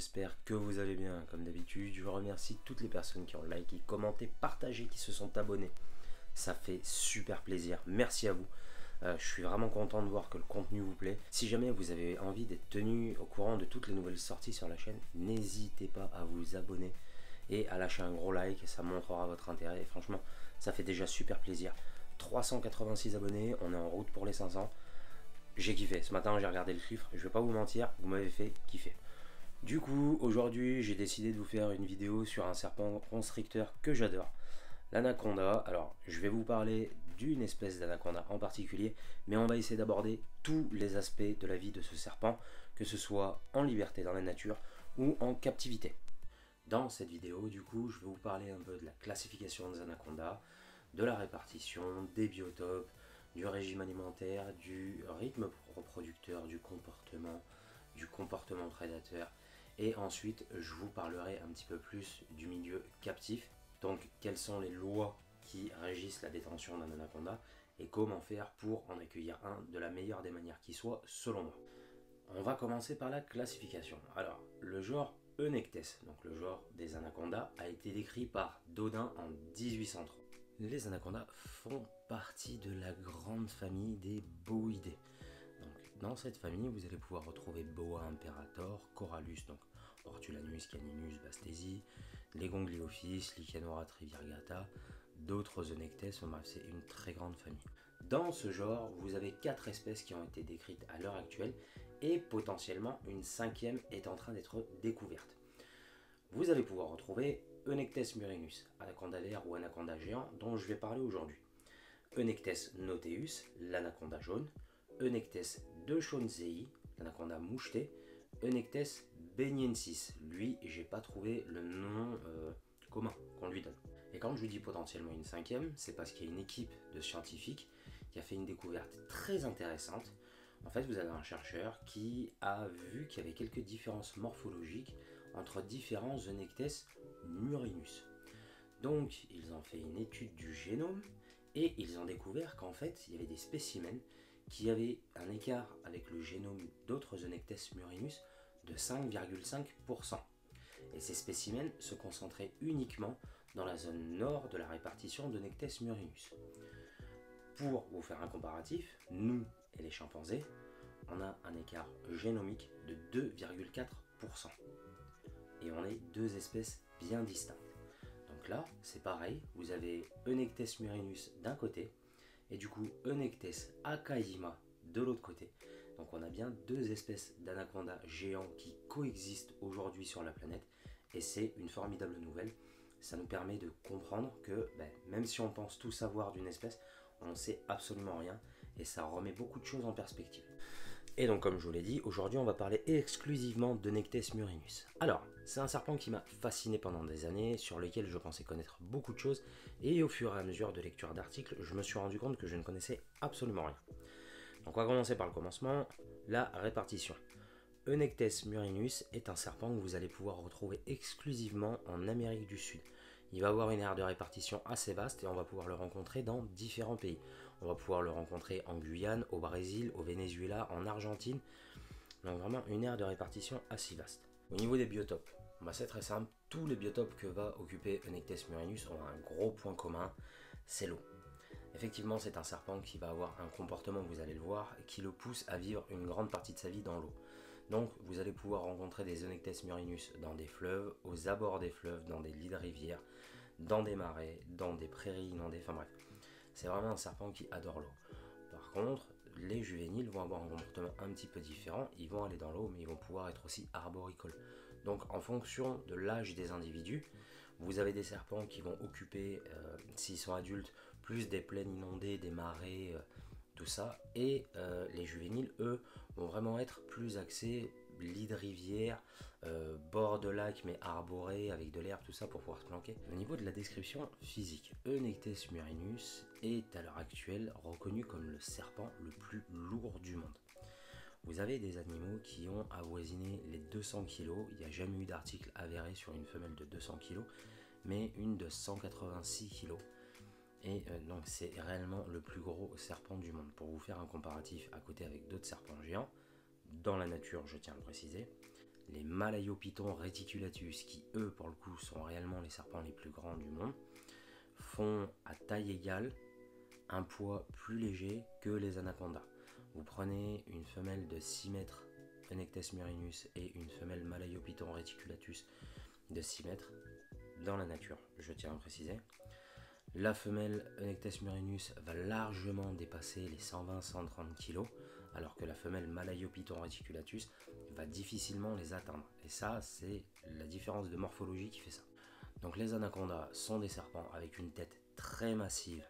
j'espère que vous allez bien. Comme d'habitude, je remercie toutes les personnes qui ont liké, commenté, partagé, qui se sont abonnés. Ça fait super plaisir, merci à vous. Je suis vraiment content de voir que le contenu vous plaît. Si jamais vous avez envie d'être tenu au courant de toutes les nouvelles sorties sur la chaîne, n'hésitez pas à vous abonner et à lâcher un gros like, ça montrera votre intérêt. Et franchement, ça fait déjà super plaisir. 386 abonnés, on est en route pour les 500. J'ai kiffé, ce matin j'ai regardé le chiffre, je vais pas vous mentir, vous m'avez fait kiffer. Du coup, aujourd'hui j'ai décidé de vous faire une vidéo sur un serpent constricteur que j'adore, l'anaconda. Alors, je vais vous parler d'une espèce d'anaconda en particulier, mais on va essayer d'aborder tous les aspects de la vie de ce serpent, que ce soit en liberté dans la nature ou en captivité. Dans cette vidéo, du coup, je vais vous parler un peu de la classification des anacondas, de la répartition, des biotopes, du régime alimentaire, du rythme reproducteur, du comportement prédateur. Et ensuite, je vous parlerai un petit peu plus du milieu captif. Donc, quelles sont les lois qui régissent la détention d'un anaconda et comment faire pour en accueillir un de la meilleure des manières qui soit, selon moi. On va commencer par la classification. Alors, le genre Eunectes, donc le genre des anacondas, a été décrit par Dodin en 1803. Les anacondas font partie de la grande famille des boïdés. Donc, dans cette famille, vous allez pouvoir retrouver Boa imperator, Corallus, donc Ortulanus, Caninus, Bastesi, les Gongliophis, Licanorat trivirgata, d'autres Eunectes, bref, c'est une très grande famille. Dans ce genre, vous avez 4 espèces qui ont été décrites à l'heure actuelle et potentiellement une 5e est en train d'être découverte. Vous allez pouvoir retrouver Eunectes murinus, anaconda vert ou anaconda géant, dont je vais parler aujourd'hui. Eunectes noteus, l'anaconda jaune. Eunectes dechaunsei, l'anaconda moucheté. Eunectes beniensis, lui, j'ai pas trouvé le nom commun qu'on lui donne. Et quand je vous dis potentiellement une 5e, c'est parce qu'il y a une équipe de scientifiques qui a fait une découverte très intéressante. En fait, vous avez un chercheur qui a vu qu'il y avait quelques différences morphologiques entre différents Eunectes murinus. Donc, ils ont fait une étude du génome et ils ont découvert qu'en fait, il y avait des spécimens qui avaient un écart avec le génome d'autres Eunectes murinus de 5,5%. Et ces spécimens se concentraient uniquement dans la zone nord de la répartition d'Eunectes murinus. Pour vous faire un comparatif, nous et les chimpanzés, on a un écart génomique de 2,4%. Et on est deux espèces bien distinctes. Donc là, c'est pareil, vous avez Eunectes murinus d'un côté, et du coup Eunectes akaima de l'autre côté. Donc on a bien deux espèces d'anacondas géants qui coexistent aujourd'hui sur la planète, et c'est une formidable nouvelle. Ça nous permet de comprendre que même si on pense tout savoir d'une espèce, on ne sait absolument rien, et ça remet beaucoup de choses en perspective. Et donc comme je vous l'ai dit, aujourd'hui on va parler exclusivement d'Eunectes murinus. Alors, c'est un serpent qui m'a fasciné pendant des années, sur lequel je pensais connaître beaucoup de choses, et au fur et à mesure de lecture d'articles, je me suis rendu compte que je ne connaissais absolument rien. Donc on va commencer par le commencement, la répartition. Eunectes murinus est un serpent que vous allez pouvoir retrouver exclusivement en Amérique du Sud. Il va avoir une aire de répartition assez vaste et on va pouvoir le rencontrer dans différents pays. On va pouvoir le rencontrer en Guyane, au Brésil, au Venezuela, en Argentine. Donc vraiment une aire de répartition assez vaste. Au niveau des biotopes, c'est très simple. Tous les biotopes que va occuper Eunectes murinus ont un gros point commun, c'est l'eau. Effectivement, c'est un serpent qui va avoir un comportement, vous allez le voir, qui le pousse à vivre une grande partie de sa vie dans l'eau. Donc, vous allez pouvoir rencontrer des Eunectes murinus dans des fleuves, aux abords des fleuves, dans des lits de rivières, dans des marais, dans des prairies inondées, enfin bref. C'est vraiment un serpent qui adore l'eau. Par contre, les juvéniles vont avoir un comportement un petit peu différent. Ils vont aller dans l'eau, mais ils vont pouvoir être aussi arboricoles. Donc, en fonction de l'âge des individus, vous avez des serpents qui vont occuper, s'ils sont adultes, plus des plaines inondées, des marais, tout ça. Et les juvéniles, eux, vont vraiment être plus axés lit de rivière, bord de lac mais arboré avec de l'herbe, tout ça pour pouvoir se planquer. Au niveau de la description physique, Eunectes murinus est à l'heure actuelle reconnu comme le serpent le plus lourd du monde. Vous avez des animaux qui ont avoisiné les 200 kg, il n'y a jamais eu d'article avéré sur une femelle de 200 kg, mais une de 186 kg. Et donc c'est réellement le plus gros serpent du monde. Pour vous faire un comparatif à côté avec d'autres serpents géants, dans la nature, je tiens à le préciser, les Malayopython reticulatus, qui eux pour le coup sont réellement les serpents les plus grands du monde, font à taille égale un poids plus léger que les anacondas. Vous prenez une femelle de 6 mètres Enectes murinus et une femelle Malayopython reticulatus de 6 mètres dans la nature, je tiens à préciser. La femelle Enectes murinus va largement dépasser les 120-130 kg, alors que la femelle Malayopython reticulatus va difficilement les atteindre. Et ça, c'est la différence de morphologie qui fait ça. Donc les anacondas sont des serpents avec une tête très massive,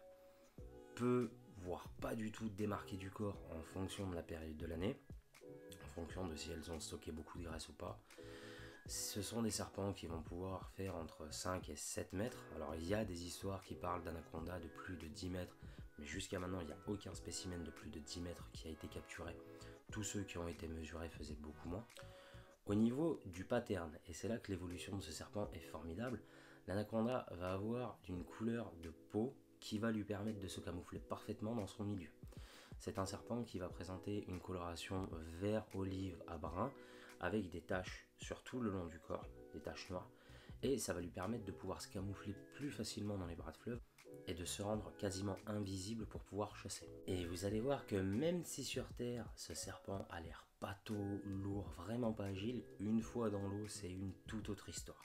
peu, voire pas du tout démarquée du corps en fonction de la période de l'année, en fonction de si elles ont stocké beaucoup de graisse ou pas. Ce sont des serpents qui vont pouvoir faire entre 5 et 7 mètres. Alors il y a des histoires qui parlent d'anacondas de plus de 10 mètres, mais jusqu'à maintenant il n'y a aucun spécimen de plus de 10 mètres qui a été capturé. Tous ceux qui ont été mesurés faisaient beaucoup moins. Au niveau du pattern, et c'est là que l'évolution de ce serpent est formidable, l'anaconda va avoir une couleur de peau qui va lui permettre de se camoufler parfaitement dans son milieu. C'est un serpent qui va présenter une coloration vert olive à brun avec des taches sur tout le long du corps, des taches noires, et ça va lui permettre de pouvoir se camoufler plus facilement dans les bras de fleuve et de se rendre quasiment invisible pour pouvoir chasser. Et vous allez voir que même si sur terre ce serpent a l'air pâteau, lourd, vraiment pas agile, une fois dans l'eau c'est une toute autre histoire.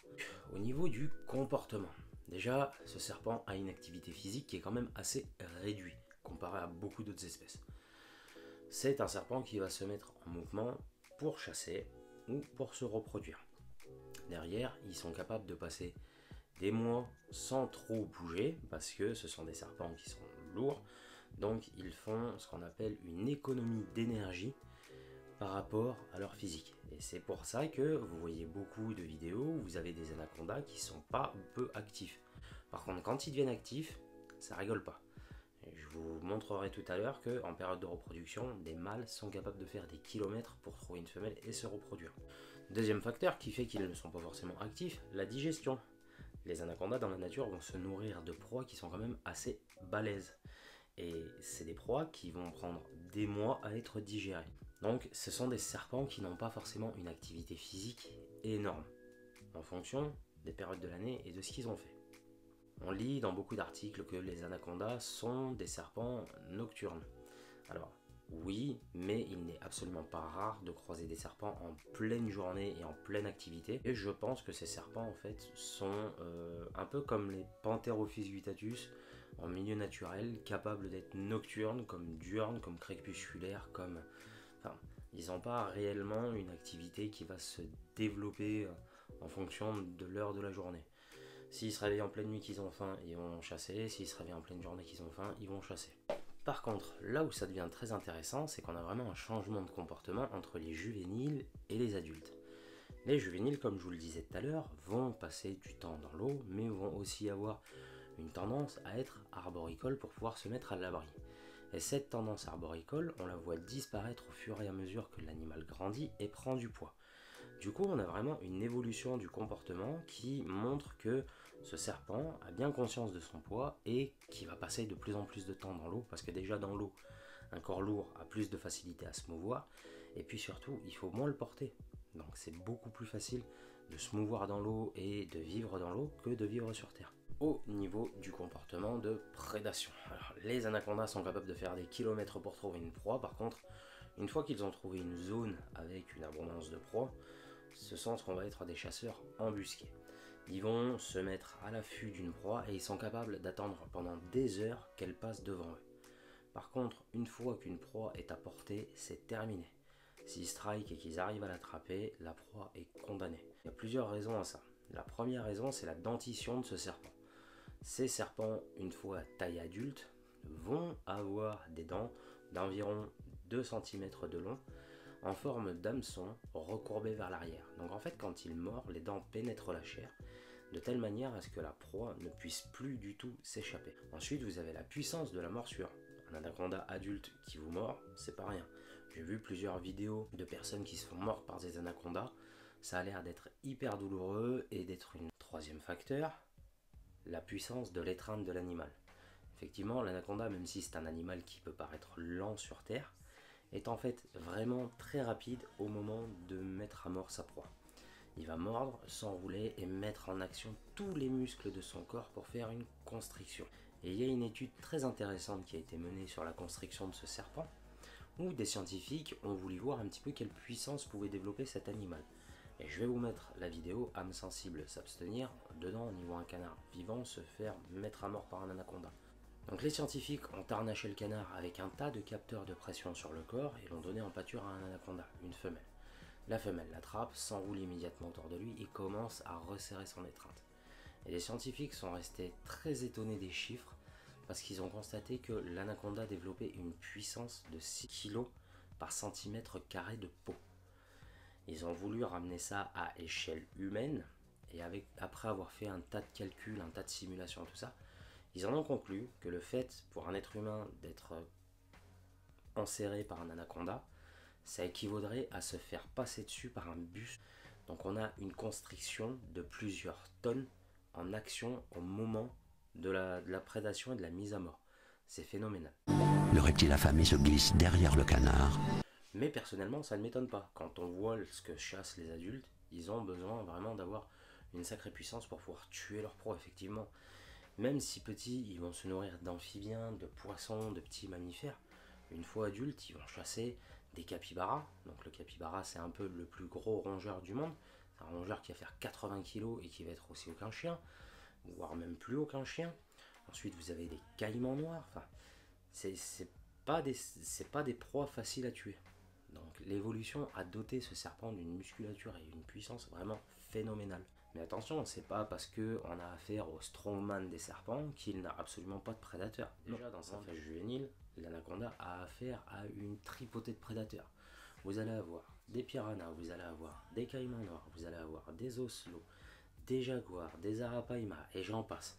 Au niveau du comportement, déjà ce serpent a une activité physique qui est quand même assez réduite comparé à beaucoup d'autres espèces. C'est un serpent qui va se mettre en mouvement pour chasser ou pour se reproduire. Derrière, ils sont capables de passer des mois sans trop bouger parce que ce sont des serpents qui sont lourds, donc ils font ce qu'on appelle une économie d'énergie par rapport à leur physique. Et c'est pour ça que vous voyez beaucoup de vidéos où vous avez des anacondas qui sont pas ou peu actifs. Par contre, quand ils deviennent actifs, ça rigole pas. Je vous montrerai tout à l'heure qu'en période de reproduction, des mâles sont capables de faire des kilomètres pour trouver une femelle et se reproduire. Deuxième facteur qui fait qu'ils ne sont pas forcément actifs, la digestion. Les anacondas dans la nature vont se nourrir de proies qui sont quand même assez balèzes. Et c'est des proies qui vont prendre des mois à être digérées. Donc ce sont des serpents qui n'ont pas forcément une activité physique énorme, en fonction des périodes de l'année et de ce qu'ils ont fait. On lit dans beaucoup d'articles que les anacondas sont des serpents nocturnes. Alors oui, mais il n'est absolument pas rare de croiser des serpents en pleine journée et en pleine activité. Et je pense que ces serpents en fait sont un peu comme les Pantherophis guttatus en milieu naturel, capables d'être nocturnes, comme diurnes, comme crépusculaires, comme... Enfin, ils n'ont pas réellement une activité qui va se développer en fonction de l'heure de la journée. S'ils se réveillent en pleine nuit qu'ils ont faim, ils vont chasser. S'ils se réveillent en pleine journée qu'ils ont faim, ils vont chasser. Par contre, là où ça devient très intéressant, c'est qu'on a vraiment un changement de comportement entre les juvéniles et les adultes. Les juvéniles, comme je vous le disais tout à l'heure, vont passer du temps dans l'eau, mais vont aussi avoir une tendance à être arboricoles pour pouvoir se mettre à l'abri. Et cette tendance arboricole, on la voit disparaître au fur et à mesure que l'animal grandit et prend du poids. Du coup, on a vraiment une évolution du comportement qui montre que ce serpent a bien conscience de son poids et qui va passer de plus en plus de temps dans l'eau, parce que déjà dans l'eau, un corps lourd a plus de facilité à se mouvoir, et puis surtout, il faut moins le porter. Donc c'est beaucoup plus facile de se mouvoir dans l'eau et de vivre dans l'eau que de vivre sur terre. Au niveau du comportement de prédation. Alors, les anacondas sont capables de faire des kilomètres pour trouver une proie. Par contre, une fois qu'ils ont trouvé une zone avec une abondance de proie, ce sont ce qu'on va être des chasseurs embusqués. Ils vont se mettre à l'affût d'une proie et ils sont capables d'attendre pendant des heures qu'elle passe devant eux. Par contre, une fois qu'une proie est à portée, c'est terminé. S'ils strike et qu'ils arrivent à l'attraper, la proie est condamnée. Il y a plusieurs raisons à ça. La première raison, c'est la dentition de ce serpent. Ces serpents, une fois à taille adulte, vont avoir des dents d'environ 2 cm de long en forme d'hameçon recourbé vers l'arrière. Donc en fait, quand il mord, les dents pénètrent la chair de telle manière à ce que la proie ne puisse plus du tout s'échapper. Ensuite, vous avez la puissance de la morsure. Un anaconda adulte qui vous mord, c'est pas rien. J'ai vu plusieurs vidéos de personnes qui se font mordre par des anacondas. Ça a l'air d'être hyper douloureux et d'être une troisième facteur, la puissance de l'étreinte de l'animal. Effectivement, l'anaconda, même si c'est un animal qui peut paraître lent sur terre, est en fait vraiment très rapide au moment de mettre à mort sa proie. Il va mordre, s'enrouler et mettre en action tous les muscles de son corps pour faire une constriction. Et il y a une étude très intéressante qui a été menée sur la constriction de ce serpent, où des scientifiques ont voulu voir un petit peu quelle puissance pouvait développer cet animal. Et je vais vous mettre la vidéo, âme sensible s'abstenir. Dedans, on y voit un canard vivant se faire mettre à mort par un anaconda. Donc les scientifiques ont harnaché le canard avec un tas de capteurs de pression sur le corps et l'ont donné en pâture à un anaconda, une femelle. La femelle l'attrape, s'enroule immédiatement autour de lui et commence à resserrer son étreinte. Et les scientifiques sont restés très étonnés des chiffres parce qu'ils ont constaté que l'anaconda développait une puissance de 6 kg par centimètre carré de peau. Ils ont voulu ramener ça à échelle humaine et après avoir fait un tas de calculs, un tas de simulations, tout ça, ils en ont conclu que le fait pour un être humain d'être enserré par un anaconda, ça équivaudrait à se faire passer dessus par un bus. Donc on a une constriction de plusieurs tonnes en action au moment de la prédation et de la mise à mort. C'est phénoménal. Le reptile affamé se glisse derrière le canard. Mais personnellement, ça ne m'étonne pas. Quand on voit ce que chassent les adultes, ils ont besoin vraiment d'avoir une sacrée puissance pour pouvoir tuer leur proie, effectivement. Même si petits, ils vont se nourrir d'amphibiens, de poissons, de petits mammifères. Une fois adultes, ils vont chasser des capybaras. Donc le capybara, c'est un peu le plus gros rongeur du monde. C'est un rongeur qui va faire 80 kg et qui va être aussi haut qu'un chien, voire même plus haut qu'un chien. Ensuite, vous avez des caïmans noirs. Enfin, c'est pas des proies faciles à tuer. Donc l'évolution a doté ce serpent d'une musculature et une puissance vraiment phénoménale. Mais attention, c'est pas parce qu'on a affaire au strongman des serpents qu'il n'a absolument pas de prédateurs. Déjà dans sa phase juvénile, l'anaconda a affaire à une tripotée de prédateurs. Vous allez avoir des piranhas, vous allez avoir des caïmans noirs, vous allez avoir des oslots, des jaguars, des arapaima et j'en passe.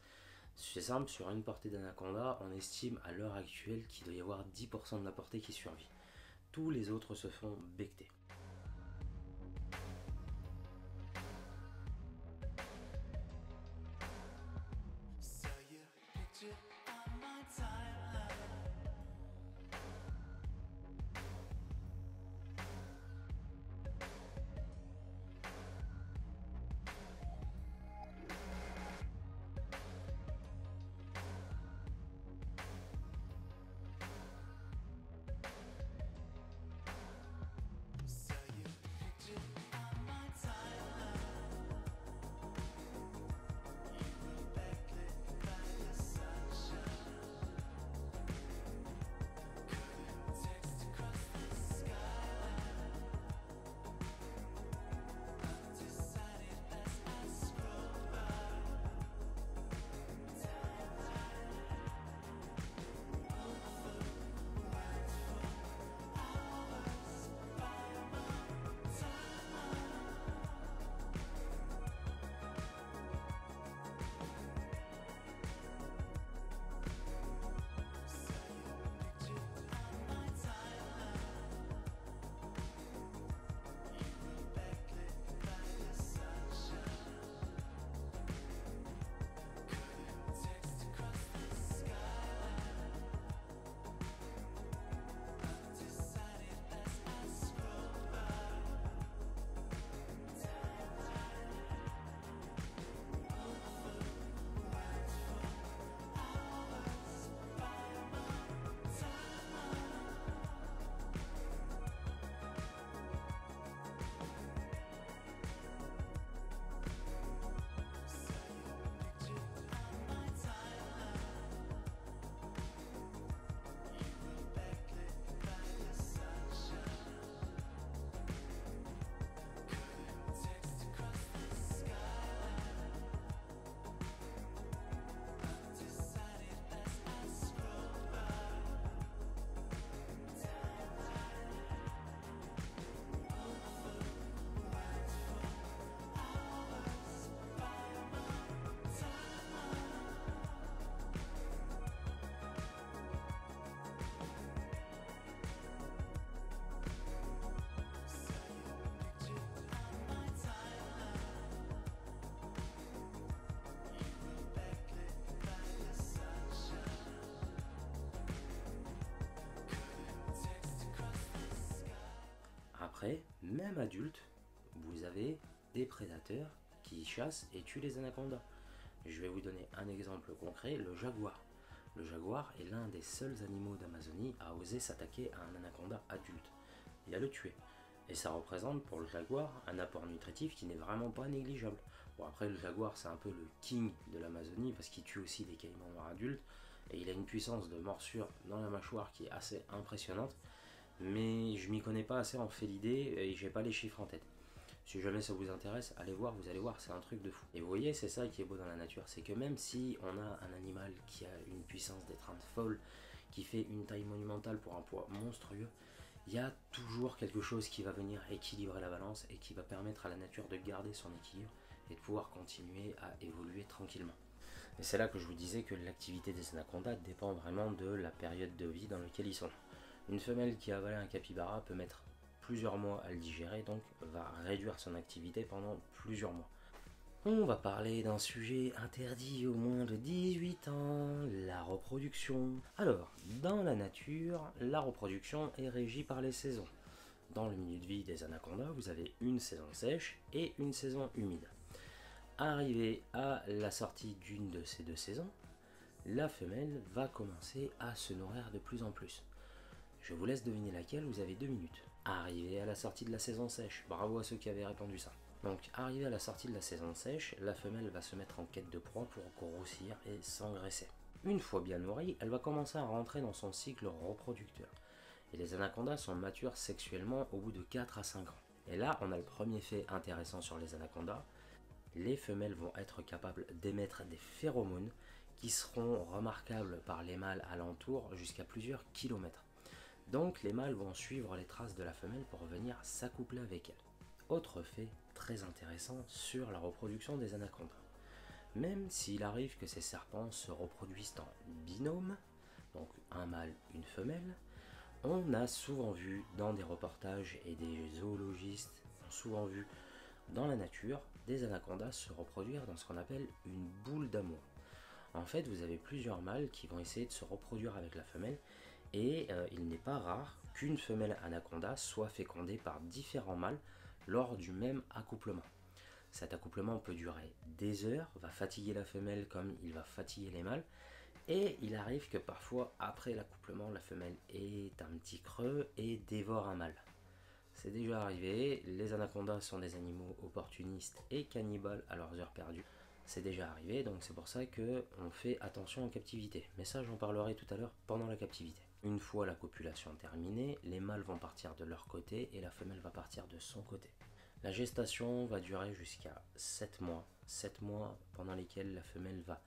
C'est simple, sur une portée d'anaconda, on estime à l'heure actuelle qu'il doit y avoir 10% de la portée qui survit. Tous les autres se font becter. Après, même adulte, vous avez des prédateurs qui chassent et tuent les anacondas. Je vais vous donner un exemple concret, le jaguar. Le jaguar est l'un des seuls animaux d'Amazonie à oser s'attaquer à un anaconda adulte et à le tuer. Et ça représente pour le jaguar un apport nutritif qui n'est vraiment pas négligeable. Bon, après, le jaguar, c'est un peu le king de l'Amazonie parce qu'il tue aussi des caïmans noirs adultes et il a une puissance de morsure dans la mâchoire qui est assez impressionnante. Mais je m'y connais pas assez en félidé et j'ai pas les chiffres en tête. Si jamais ça vous intéresse, allez voir, vous allez voir, c'est un truc de fou. Et vous voyez, c'est ça qui est beau dans la nature, c'est que même si on a un animal qui a une puissance d'étreinte folle, qui fait une taille monumentale pour un poids monstrueux, il y a toujours quelque chose qui va venir équilibrer la balance et qui va permettre à la nature de garder son équilibre et de pouvoir continuer à évoluer tranquillement. Et c'est là que je vous disais que l'activité des anacondas dépend vraiment de la période de vie dans laquelle ils sont. Une femelle qui a avalé un capybara peut mettre plusieurs mois à le digérer, donc va réduire son activité pendant plusieurs mois. On va parler d'un sujet interdit aux moins de 18 ans, la reproduction. Alors, dans la nature, la reproduction est régie par les saisons. Dans le milieu de vie des anacondas, vous avez une saison sèche et une saison humide. Arrivé à la sortie d'une de ces deux saisons, la femelle va commencer à se nourrir de plus en plus. Je vous laisse deviner laquelle, vous avez 2 minutes. Arrivé à la sortie de la saison sèche, bravo à ceux qui avaient répondu ça. Donc, arrivé à la sortie de la saison sèche, la femelle va se mettre en quête de proie pour grossir et s'engraisser. Une fois bien nourrie, elle va commencer à rentrer dans son cycle reproducteur. Et les anacondas sont matures sexuellement au bout de 4 à 5 ans. Et là, on a le premier fait intéressant sur les anacondas. Les femelles vont être capables d'émettre des phéromones qui seront remarquables par les mâles alentour jusqu'à plusieurs kilomètres. Donc les mâles vont suivre les traces de la femelle pour venir s'accoupler avec elle. Autre fait très intéressant sur la reproduction des anacondas. Même s'il arrive que ces serpents se reproduisent en binôme, donc un mâle, une femelle, on a souvent vu dans des reportages et des zoologistes ont souvent vu dans la nature des anacondas se reproduire dans ce qu'on appelle une boule d'amour. En fait, vous avez plusieurs mâles qui vont essayer de se reproduire avec la femelle et il n'est pas rare qu'une femelle anaconda soit fécondée par différents mâles lors du même accouplement. Cet accouplement peut durer des heures, va fatiguer la femelle comme il va fatiguer les mâles, et il arrive que parfois après l'accouplement, la femelle est un petit creux et dévore un mâle. C'est déjà arrivé, les anacondas sont des animaux opportunistes et cannibales à leurs heures perdues. C'est déjà arrivé, donc c'est pour ça qu'on fait attention en captivité. Mais ça, j'en parlerai tout à l'heure pendant la captivité. Une fois la copulation terminée, les mâles vont partir de leur côté et la femelle va partir de son côté. La gestation va durer jusqu'à 7 mois. 7 mois pendant lesquels la femelle va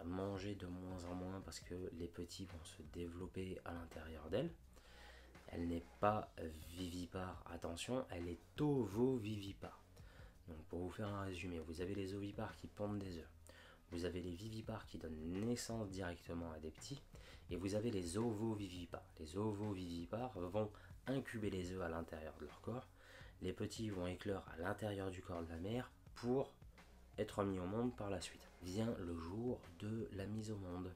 manger de moins en moins parce que les petits vont se développer à l'intérieur d'elle. Elle n'est pas vivipare, attention, elle est ovovivipare. Donc pour vous faire un résumé, vous avez les ovipares qui pondent des œufs, vous avez les vivipares qui donnent naissance directement à des petits, et vous avez les ovovivipares. Les ovovivipares vont incuber les œufs à l'intérieur de leur corps, les petits vont éclore à l'intérieur du corps de la mère pour être mis au monde par la suite. Vient le jour de la mise au monde.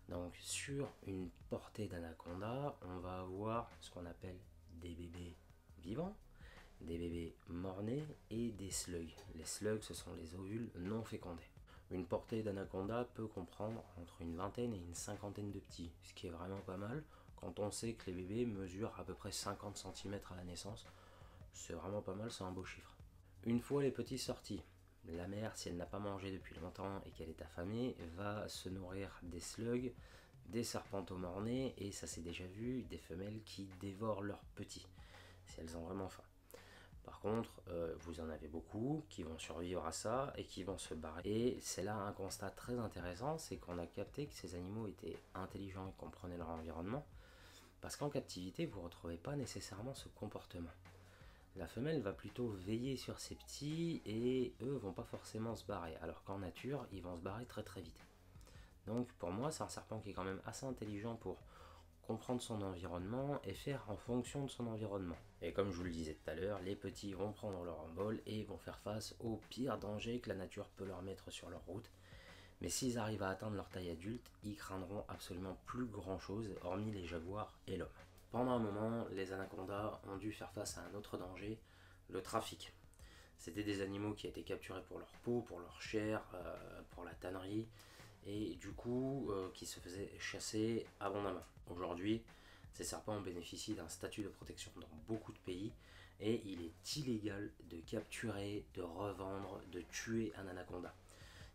Donc sur une portée d'anaconda, on va avoir ce qu'on appelle des bébés vivants, des bébés mort-nés et des slugs. Les slugs, ce sont les ovules non fécondés. Une portée d'anaconda peut comprendre entre une vingtaine et une cinquantaine de petits, ce qui est vraiment pas mal quand on sait que les bébés mesurent à peu près 50 cm à la naissance. C'est vraiment pas mal, c'est un beau chiffre. Une fois les petits sortis, la mère, si elle n'a pas mangé depuis longtemps et qu'elle est affamée, va se nourrir des slugs, des serpentaux mort-nés et ça s'est déjà vu, des femelles qui dévorent leurs petits, si elles ont vraiment faim. Par contre, vous en avez beaucoup qui vont survivre à ça et qui vont se barrer. Et c'est là un constat très intéressant, c'est qu'on a capté que ces animaux étaient intelligents et comprenaient leur environnement, parce qu'en captivité, vous ne retrouvez pas nécessairement ce comportement. La femelle va plutôt veiller sur ses petits et eux vont pas forcément se barrer, alors qu'en nature, ils vont se barrer très très vite. Donc pour moi, c'est un serpent qui est quand même assez intelligent pour comprendre son environnement et faire en fonction de son environnement. Et comme je vous le disais tout à l'heure, les petits vont prendre leur envol et vont faire face aux pires dangers que la nature peut leur mettre sur leur route. Mais s'ils arrivent à atteindre leur taille adulte, ils craindront absolument plus grand chose hormis les jaguars et l'homme. Pendant un moment, les anacondas ont dû faire face à un autre danger, le trafic. C'était des animaux qui étaient capturés pour leur peau, pour leur chair, pour la tannerie, et du coup qui se faisaient chasser abondamment. Aujourd'hui, ces serpents bénéficient d'un statut de protection dans beaucoup de pays, et il est illégal de capturer, de revendre, de tuer un anaconda.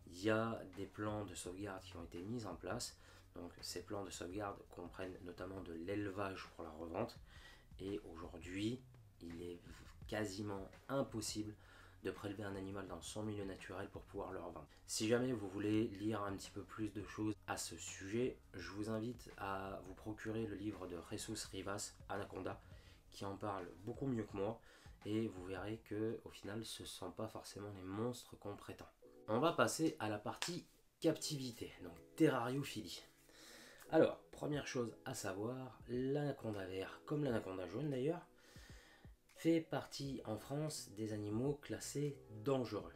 Il y a des plans de sauvegarde qui ont été mis en place. Donc ces plans de sauvegarde comprennent notamment de l'élevage pour la revente. Et aujourd'hui, il est quasiment impossible de prélever un animal dans son milieu naturel pour pouvoir le revendre. Si jamais vous voulez lire un petit peu plus de choses à ce sujet, je vous invite à vous procurer le livre de Jesus Rivas, Anaconda, qui en parle beaucoup mieux que moi, et vous verrez que au final ce ne sont pas forcément les monstres qu'on prétend. On va passer à la partie captivité, donc terrariophilie. Alors, première chose à savoir, l'anaconda vert, comme l'anaconda jaune d'ailleurs, fait partie en France des animaux classés dangereux.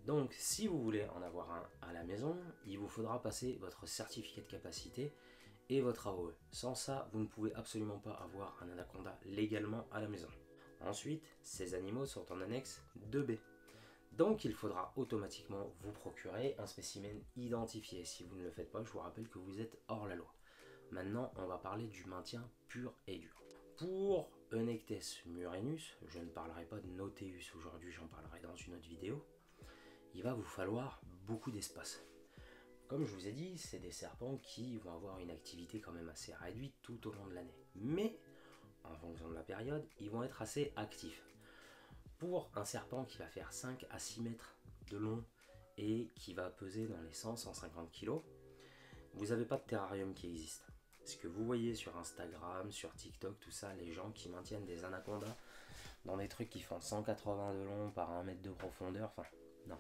Donc si vous voulez en avoir un à la maison, il vous faudra passer votre certificat de capacité et votre AOE. Sans ça, vous ne pouvez absolument pas avoir un anaconda légalement à la maison. Ensuite, ces animaux sont en annexe 2B. Donc il faudra automatiquement vous procurer un spécimen identifié. Si vous ne le faites pas, je vous rappelle que vous êtes hors la loi. Maintenant, on va parler du maintien pur et dur. Pour Eunectes murinus, je ne parlerai pas de Noteus aujourd'hui, j'en parlerai dans une autre vidéo, il va vous falloir beaucoup d'espace. Comme je vous ai dit, c'est des serpents qui vont avoir une activité quand même assez réduite tout au long de l'année. Mais, en fonction de la période, ils vont être assez actifs. Pour un serpent qui va faire 5 à 6 mètres de long et qui va peser dans les 100-150 kg, vous n'avez pas de terrarium qui existe. Ce que vous voyez sur Instagram, sur TikTok, tout ça, les gens qui maintiennent des anacondas dans des trucs qui font 180 de long par 1 mètre de profondeur, enfin, non.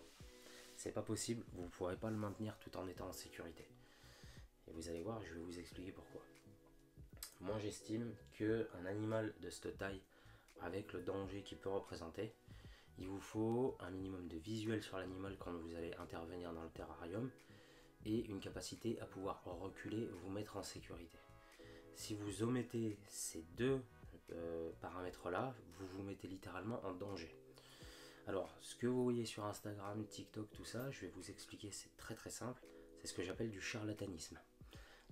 C'est pas possible, vous ne pourrez pas le maintenir tout en étant en sécurité. Et vous allez voir, je vais vous expliquer pourquoi. Moi j'estime qu'un animal de cette taille, avec le danger qu'il peut représenter, il vous faut un minimum de visuel sur l'animal quand vous allez intervenir dans le terrarium, et une capacité à pouvoir reculer, vous mettre en sécurité. Si vous omettez ces deux paramètres là, vous vous mettez littéralement en danger. Alors, ce que vous voyez sur Instagram, TikTok, tout ça, je vais vous expliquer, c'est très très simple, c'est ce que j'appelle du charlatanisme.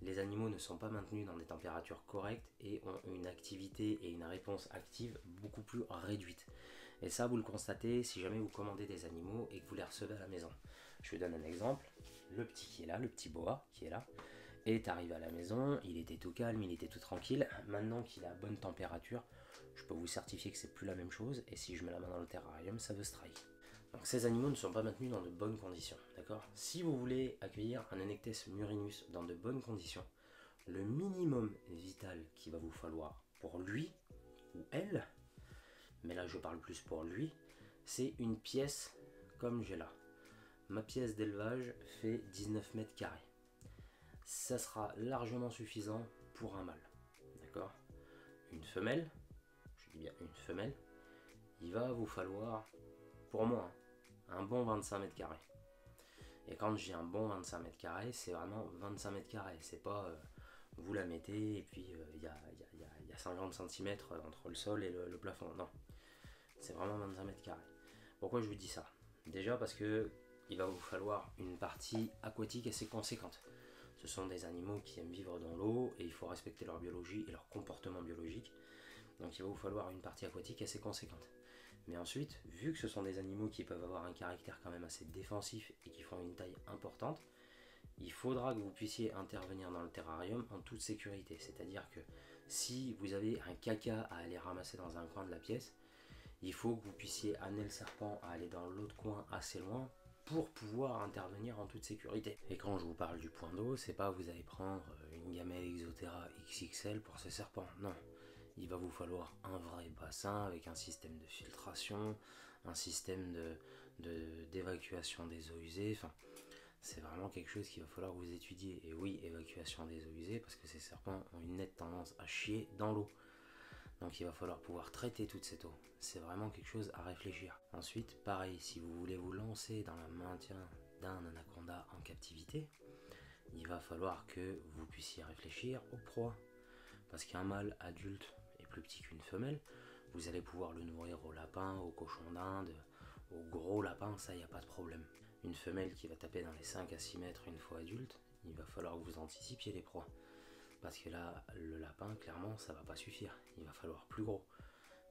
Les animaux ne sont pas maintenus dans des températures correctes et ont une activité et une réponse active beaucoup plus réduite. Et ça, vous le constatez si jamais vous commandez des animaux et que vous les recevez à la maison. Je vous donne un exemple. Le petit qui est là, le petit boa qui est là, est arrivé à la maison, il était tout calme, il était tout tranquille. Maintenant qu'il est à bonne température, je peux vous certifier que c'est plus la même chose, et si je mets la main dans le terrarium, ça veut strike. Donc ces animaux ne sont pas maintenus dans de bonnes conditions, d'accord? Si vous voulez accueillir un Eunectes murinus dans de bonnes conditions, le minimum vital qu'il va vous falloir pour lui ou elle, mais là je parle plus pour lui, c'est une pièce comme j'ai là. Ma pièce d'élevage fait 19 mètres carrés. Ça sera largement suffisant pour un mâle, d'accord? Une femelle, je dis bien une femelle, il va vous falloir, pour moi, un bon 25 mètres carrés. Et quand j'ai un bon 25 mètres carrés, c'est vraiment 25 mètres carrés. C'est pas vous la mettez et puis il y a 50 cm entre le sol et le plafond. Non, c'est vraiment 25 mètres carrés. Pourquoi je vous dis ça? Déjà parce que il va vous falloir une partie aquatique assez conséquente. Ce sont des animaux qui aiment vivre dans l'eau et il faut respecter leur biologie et leur comportement biologique. Donc il va vous falloir une partie aquatique assez conséquente. Mais ensuite, vu que ce sont des animaux qui peuvent avoir un caractère quand même assez défensif et qui font une taille importante, il faudra que vous puissiez intervenir dans le terrarium en toute sécurité. C'est-à-dire que si vous avez un caca à aller ramasser dans un coin de la pièce, il faut que vous puissiez amener le serpent à aller dans l'autre coin assez loin pour pouvoir intervenir en toute sécurité. Et quand je vous parle du point d'eau, c'est pas vous allez prendre une gamelle Exoterra XXL pour ces serpents, non. Il va vous falloir un vrai bassin avec un système de filtration, un système d'évacuation des eaux usées, enfin, c'est vraiment quelque chose qu'il va falloir que vous étudier. Et oui, évacuation des eaux usées, parce que ces serpents ont une nette tendance à chier dans l'eau. Donc il va falloir pouvoir traiter toute cette eau. C'est vraiment quelque chose à réfléchir. Ensuite, pareil, si vous voulez vous lancer dans le maintien d'un anaconda en captivité, il va falloir que vous puissiez réfléchir aux proies. Parce qu'un mâle adulte est plus petit qu'une femelle, vous allez pouvoir le nourrir au lapin, au cochon d'Inde, Au gros lapin, ça, il n'y a pas de problème. Une femelle qui va taper dans les 5 à 6 mètres une fois adulte, il va falloir que vous anticipiez les proies. Parce que là, le lapin, clairement, ça va pas suffire. Il va falloir plus gros.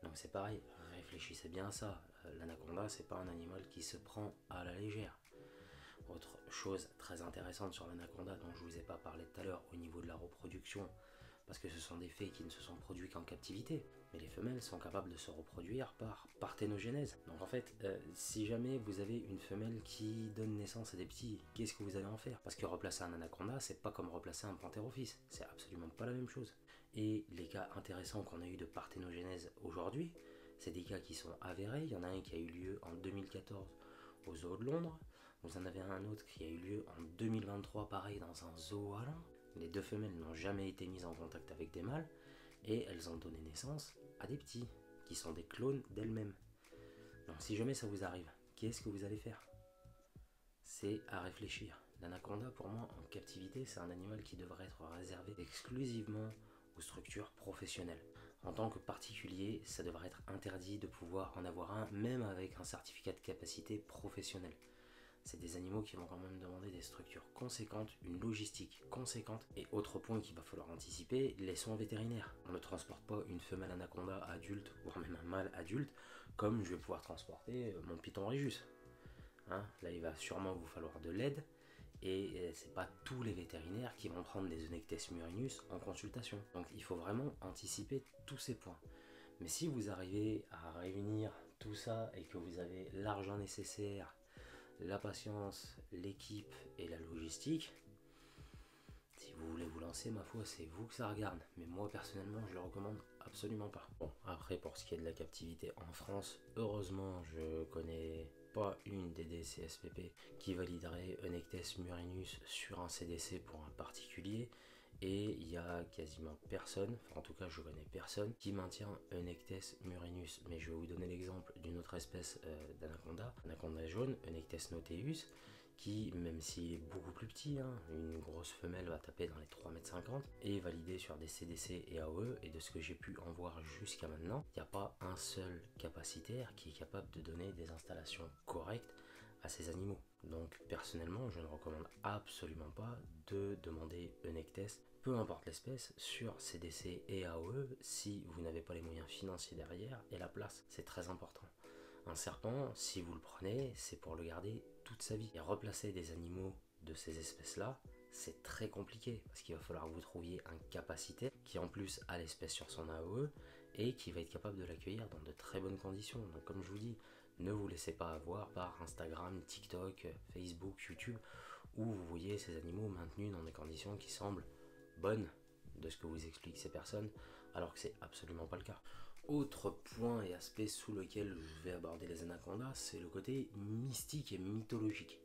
Donc c'est pareil, réfléchissez bien à ça. L'anaconda, c'est pas un animal qui se prend à la légère. Autre chose très intéressante sur l'anaconda dont je vous ai pas parlé tout à l'heure au niveau de la reproduction, parce que ce sont des fées qui ne se sont produits qu'en captivité, mais les femelles sont capables de se reproduire par parthénogenèse. Donc en fait, si jamais vous avez une femelle qui donne naissance à des petits, qu'est-ce que vous allez en faire? Parce que replacer un anaconda, c'est pas comme replacer un panthérophis, c'est absolument pas la même chose. Et les cas intéressants qu'on a eu de parthénogenèse aujourd'hui, c'est des cas qui sont avérés. Il y en a un qui a eu lieu en 2014 au zoo de Londres. Vous en avez un autre qui a eu lieu en 2023, pareil, dans un zoo à Londres. Les deux femelles n'ont jamais été mises en contact avec des mâles et elles ont donné naissance à des petits qui sont des clones d'elles-mêmes. Donc si jamais ça vous arrive, qu'est-ce que vous allez faire? C'est à réfléchir. L'anaconda, pour moi, en captivité, c'est un animal qui devrait être réservé exclusivement aux structures professionnelles. En tant que particulier, ça devrait être interdit de pouvoir en avoir un, même avec un certificat de capacité professionnelle. C'est des animaux qui vont quand même demander des structures conséquentes, une logistique conséquente. Et autre point qu'il va falloir anticiper, les soins vétérinaires. On ne transporte pas une femelle anaconda adulte, voire même un mâle adulte, comme je vais pouvoir transporter mon python Régus. Hein, là, il va sûrement vous falloir de l'aide. Et c'est pas tous les vétérinaires qui vont prendre des Onectes murinus en consultation. Donc il faut vraiment anticiper tous ces points. Mais si vous arrivez à réunir tout ça et que vous avez l'argent nécessaire, la patience, l'équipe et la logistique, si vous voulez vous lancer, ma foi, c'est vous que ça regarde. Mais moi, personnellement, je le recommande absolument pas. Bon, après, pour ce qui est de la captivité en France, heureusement, je connais pas une des DCSPP qui validerait Onectes murinus sur un CDC pour un particulier. Et il y a quasiment personne, enfin en tout cas je connais personne, qui maintient Onectes murinus. Mais je vais vous donner l'exemple d'une autre espèce d'anaconda, anaconda jaune, Onectes noteus, qui, même s'il est beaucoup plus petit, hein, une grosse femelle va taper dans les 3,50 m, est validé sur des CDC et AOE, et de ce que j'ai pu en voir jusqu'à maintenant, il n'y a pas un seul capacitaire qui est capable de donner des installations correctes à ces animaux. Donc personnellement, je ne recommande absolument pas de demander Onectes, peu importe l'espèce, sur CDC et AOE si vous n'avez pas les moyens financiers derrière et la place. C'est très important. Un serpent, si vous le prenez, c'est pour le garder toute sa vie. Et replacer des animaux de ces espèces-là, c'est très compliqué parce qu'il va falloir que vous trouviez un capacitaire qui en plus a l'espèce sur son AOE et qui va être capable de l'accueillir dans de très bonnes conditions. Donc comme je vous dis, ne vous laissez pas avoir par Instagram, TikTok, Facebook, YouTube, où vous voyez ces animaux maintenus dans des conditions qui semblent bonnes de ce que vous expliquent ces personnes, alors que c'est absolument pas le cas. Autre point et aspect sous lequel je vais aborder les anacondas, c'est le côté mystique et mythologique.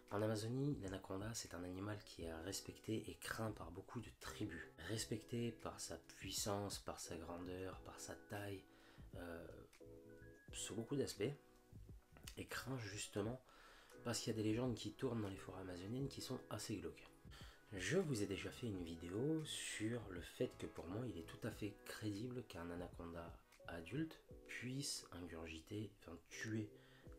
En Amazonie, l'anaconda, c'est un animal qui est respecté et craint par beaucoup de tribus. Respecté par sa puissance, par sa grandeur, par sa taille, sur beaucoup d'aspects, et craint justement parce qu'il y a des légendes qui tournent dans les forêts amazoniennes qui sont assez glauques. Je vous ai déjà fait une vidéo sur le fait que pour moi il est tout à fait crédible qu'un anaconda adulte puisse ingurgiter, enfin tuer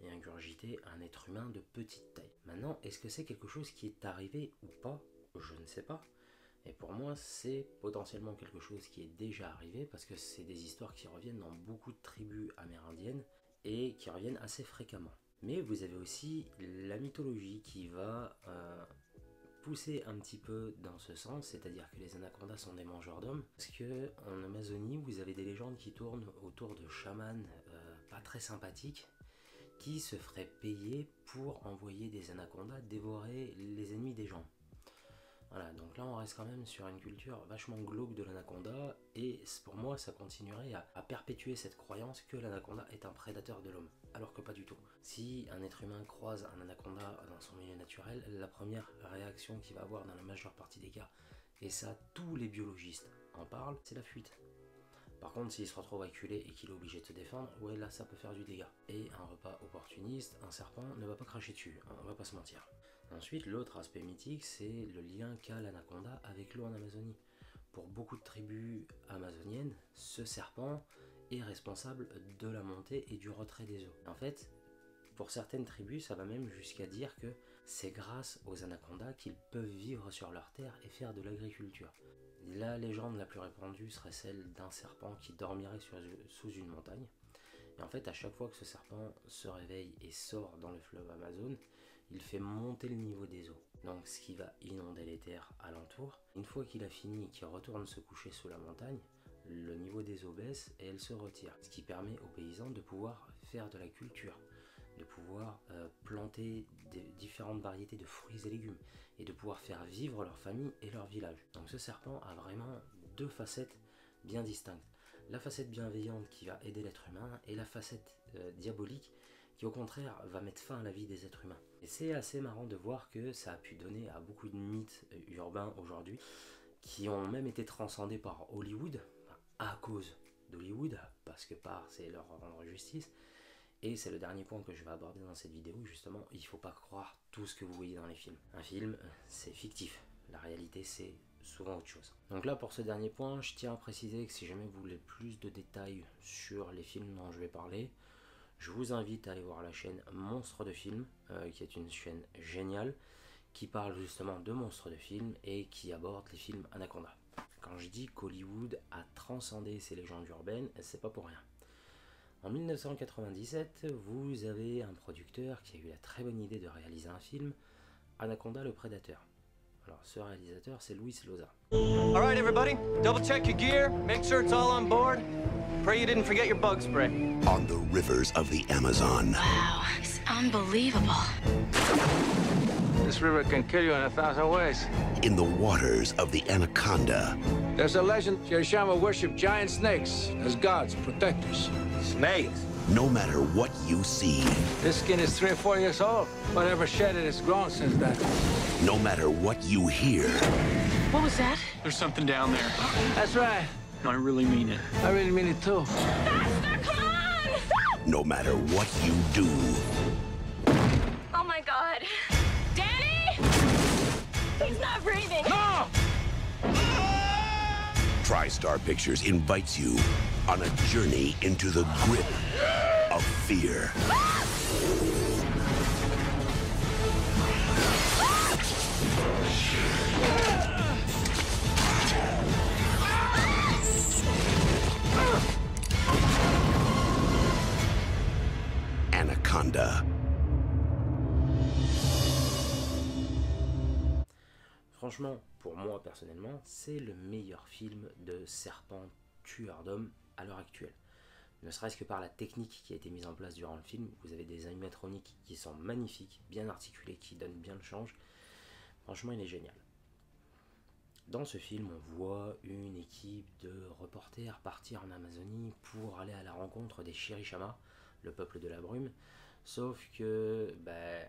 et ingurgiter un être humain de petite taille. Maintenant, est-ce que c'est quelque chose qui est arrivé ou pas? Je ne sais pas. Et pour moi, c'est potentiellement quelque chose qui est déjà arrivé parce que c'est des histoires qui reviennent dans beaucoup de tribus amérindiennes et qui reviennent assez fréquemment. Mais vous avez aussi la mythologie qui va pousser un petit peu dans ce sens, c'est-à-dire que les anacondas sont des mangeurs d'hommes, parce que en Amazonie, vous avez des légendes qui tournent autour de chamans pas très sympathiques qui se feraient payer pour envoyer des anacondas dévorer les ennemis des gens. Voilà, donc là on reste quand même sur une culture vachement glauque de l'anaconda, et pour moi ça continuerait à perpétuer cette croyance que l'anaconda est un prédateur de l'homme, alors que pas du tout. Si un être humain croise un anaconda dans son milieu naturel, la première réaction qu'il va avoir dans la majeure partie des cas, et ça tous les biologistes en parlent, c'est la fuite. Par contre, s'il se retrouve acculé et qu'il est obligé de se défendre, ouais là ça peut faire du dégât. Et un repas opportuniste, un serpent ne va pas cracher dessus, on va pas se mentir. Ensuite, l'autre aspect mythique, c'est le lien qu'a l'anaconda avec l'eau en Amazonie. Pour beaucoup de tribus amazoniennes, ce serpent est responsable de la montée et du retrait des eaux. En fait, Pour certaines tribus, ça va même jusqu'à dire que c'est grâce aux anacondas qu'ils peuvent vivre sur leur terre et faire de l'agriculture. La légende la plus répandue serait celle d'un serpent qui dormirait sous une montagne. Et en fait, à chaque fois que ce serpent se réveille et sort dans le fleuve Amazon, il fait monter le niveau des eaux. Donc ce qui va inonder les terres alentour. Une fois qu'il a fini et qu'il retourne se coucher sous la montagne, le niveau des eaux baisse et elle se retire. Ce qui permet aux paysans de pouvoir faire de la culture, de pouvoir planter différentes variétés de fruits et légumes et de pouvoir faire vivre leur famille et leur village. Donc ce serpent a vraiment deux facettes bien distinctes. La facette bienveillante qui va aider l'être humain et la facette diabolique qui au contraire va mettre fin à la vie des êtres humains. Et c'est assez marrant de voir que ça a pu donner à beaucoup de mythes urbains aujourd'hui qui ont même été transcendés par Hollywood, à cause d'Hollywood, parce que c'est leur rendre justice. Et c'est le dernier point que je vais aborder dans cette vidéo, justement, il ne faut pas croire tout ce que vous voyez dans les films. Un film, c'est fictif, la réalité c'est souvent autre chose. Donc là pour ce dernier point, je tiens à préciser que si jamais vous voulez plus de détails sur les films dont je vais parler, je vous invite à aller voir la chaîne Monstres de Films, qui est une chaîne géniale, qui parle justement de monstres de films et qui aborde les films Anaconda. Quand je dis qu'Hollywood a transcendé ces légendes urbaines, c'est pas pour rien. En 1997, vous avez un producteur qui a eu la très bonne idée de réaliser un film, Anaconda le Prédateur. Alors ce réalisateur, c'est Luis Loza. Alright everybody, double check your gear, make sure it's all on board. Pray you didn't forget your bug spray. On the rivers of the Amazon. Wow, it's unbelievable. This river can kill you in 1,000 ways. In the waters of the Anaconda. There's a legend Shirishama worship giant snakes as gods, protectors. Snakes? No matter what you see. This skin is 3 or 4 years old. Whatever shed it has grown since then. No matter what you hear. What was that? There's something down there. That's right. I really mean it. I really mean it too. Faster, come on! No matter what you do. Oh my god. Danny! He's not breathing. No! TriStar Pictures invites you on a journey into the grip of fear. Anaconda. Franchement, pour moi personnellement, c'est le meilleur film de serpent tueur d'hommes à l'heure actuelle. Ne serait-ce que par la technique qui a été mise en place durant le film, vous avez des animatroniques qui sont magnifiques, bien articulés, qui donnent bien le change. Franchement, il est génial. Dans ce film, on voit une équipe de reporters partir en Amazonie pour aller à la rencontre des Shirishama, le peuple de la brume. Sauf que,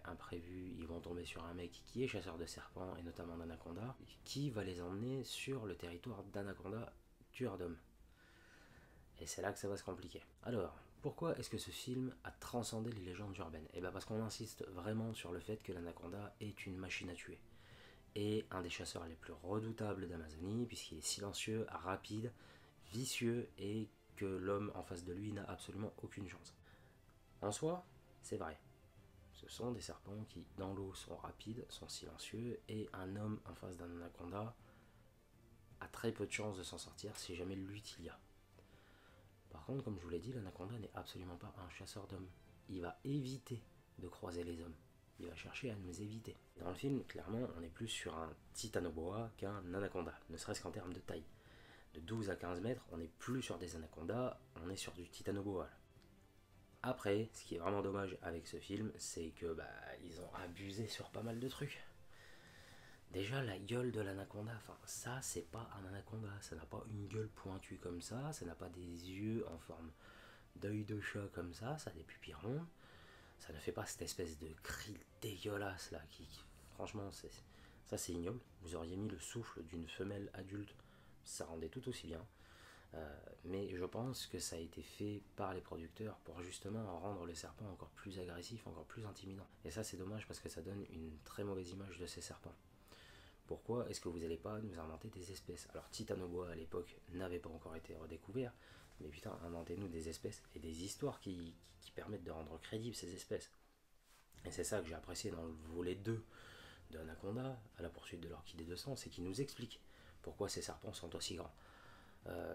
imprévu, ils vont tomber sur un mec qui est chasseur de serpents, et notamment d'anaconda, qui va les emmener sur le territoire d'Anaconda, tueur d'hommes. Et c'est là que ça va se compliquer. Alors, pourquoi est-ce que ce film a transcendé les légendes urbaines? Et parce qu'on insiste vraiment sur le fait que l'anaconda est une machine à tuer. Et un des chasseurs les plus redoutables d'Amazonie, puisqu'il est silencieux, rapide, vicieux, et que l'homme en face de lui n'a absolument aucune chance. En soi, c'est vrai. Ce sont des serpents qui, dans l'eau, sont rapides, sont silencieux, et un homme en face d'un anaconda a très peu de chances de s'en sortir si jamais lui il y a. Par contre, comme je vous l'ai dit, l'anaconda n'est absolument pas un chasseur d'hommes. Il va éviter de croiser les hommes. Il va chercher à nous éviter. Dans le film, clairement, on est plus sur un titanoboa qu'un anaconda, ne serait-ce qu'en termes de taille. De 12 à 15 mètres, on n'est plus sur des anacondas, on est sur du titanoboa. Après, ce qui est vraiment dommage avec ce film, c'est que ils ont abusé sur pas mal de trucs. Déjà, la gueule de l'anaconda, ça c'est pas un anaconda, ça n'a pas une gueule pointue comme ça n'a pas des yeux en forme d'œil de chat comme ça a des pupilles rondes, ça ne fait pas cette espèce de cri dégueulasse là, franchement, ça c'est ignoble. Vous auriez mis le souffle d'une femelle adulte, ça rendait tout aussi bien. Mais je pense que ça a été fait par les producteurs pour justement rendre le serpent encore plus agressif, encore plus intimidant. Et ça c'est dommage parce que ça donne une très mauvaise image de ces serpents. Pourquoi est-ce que vous n'allez pas nous inventer des espèces? Alors Titanoboa à l'époque n'avait pas encore été redécouvert, mais putain, inventez-nous des espèces et des histoires qui permettent de rendre crédibles ces espèces. Et c'est ça que j'ai apprécié dans le volet 2 de Anaconda, à la poursuite de l'orchidée de sang, c'est qu'il nous explique pourquoi ces serpents sont aussi grands.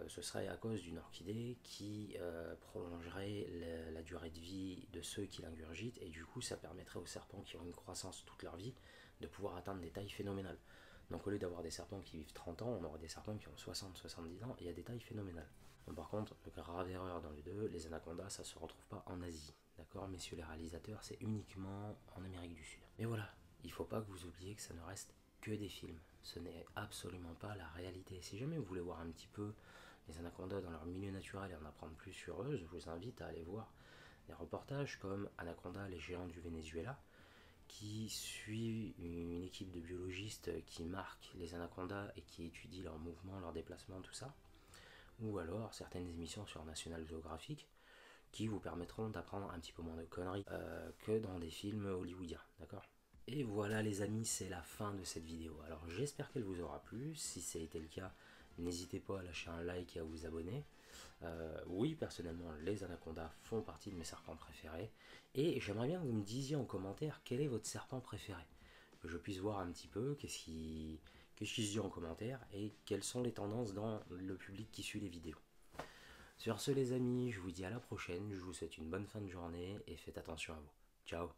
Ce serait à cause d'une orchidée qui prolongerait la durée de vie de ceux qui l'ingurgitent, et du coup ça permettrait aux serpents qui ont une croissance toute leur vie de pouvoir atteindre des tailles phénoménales. Donc au lieu d'avoir des serpents qui vivent 30 ans, on aurait des serpents qui ont 60-70 ans et à des tailles phénoménales. Bon, par contre, grave erreur dans le 2, les anacondas ça se retrouve pas en Asie. D'accord, messieurs les réalisateurs, c'est uniquement en Amérique du Sud. Mais voilà, il faut pas que vous oubliez que ça ne reste que des films. Ce n'est absolument pas la réalité. Si jamais vous voulez voir un petit peu les anacondas dans leur milieu naturel et en apprendre plus sur eux, je vous invite à aller voir des reportages comme Anaconda, les géants du Venezuela, qui suit une équipe de biologistes qui marquent les anacondas et qui étudient leurs mouvements, leurs déplacements, tout ça. Ou alors certaines émissions sur National Geographic qui vous permettront d'apprendre un petit peu moins de conneries que dans des films hollywoodiens, d'accord ? Et voilà les amis, c'est la fin de cette vidéo. Alors j'espère qu'elle vous aura plu. Si ça a été le cas, n'hésitez pas à lâcher un like et à vous abonner. Oui, personnellement, les anacondas font partie de mes serpents préférés. Et j'aimerais bien que vous me disiez en commentaire quel est votre serpent préféré. Que je puisse voir un petit peu qu'est-ce qui se dit en commentaire et quelles sont les tendances dans le public qui suit les vidéos. Sur ce les amis, je vous dis à la prochaine. Je vous souhaite une bonne fin de journée et faites attention à vous. Ciao.